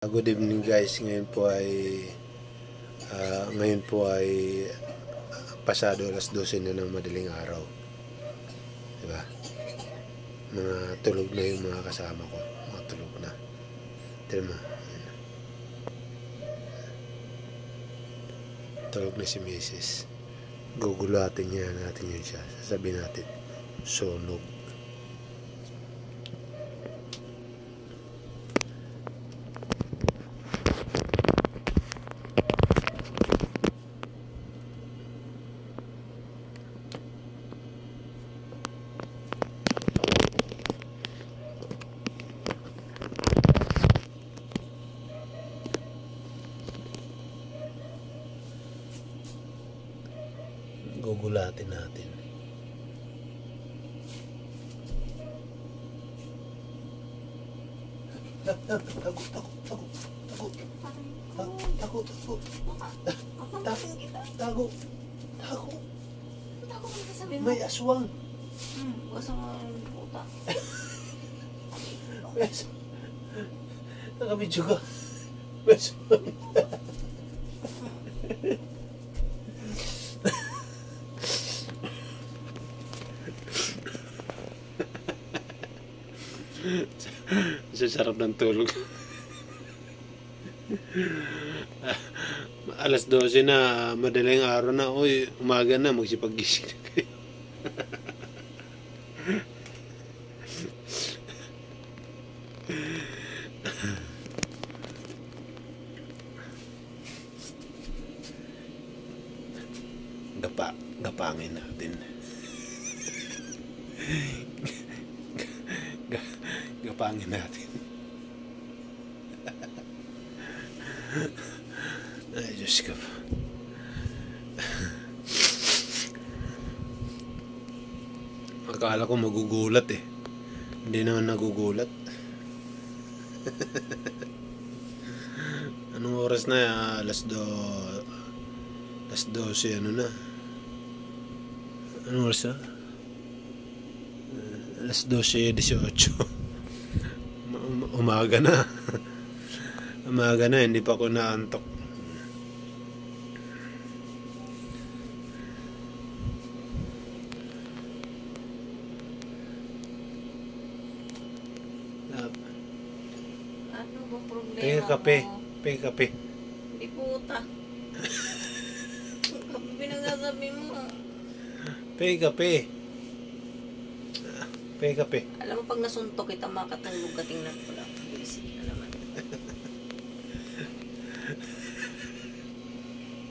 Good evening guys, ngayon po ay pasado alas 12 na ng madaling araw. Diba? Mga tulog na yung mga kasama ko. Mga tulog na. Tignan mo. Tulog na si Mrs. Gugulatin natin yun siya. Sasabihin natin, sunog. Gugulatin natin. Tago. May aswang. Aswang ang puta. May aswang. Nakabidyo ka. May aswang. Sa sarap ng tulog. Alas 12 na, madaling araw na. Uy, umaga na, magsipag-gising na kayo. Gapangin natin. Gapangin natin. Ay, Diyos ko. Akala ko magugulat eh. Hindi naman nagugulat. Anong oras na? Alas 12, ano na? Anong oras na? Alas 12:18. Umaga na. Umaga na, hindi pa ako naantok. Ano ba problema Pay kape. mo? Pay kape. Hindi puta. Kape pinagsasabi mo. Pay kape. Pay kape. Alam mo pag nasuntok kita makatulog ka tingnan ko.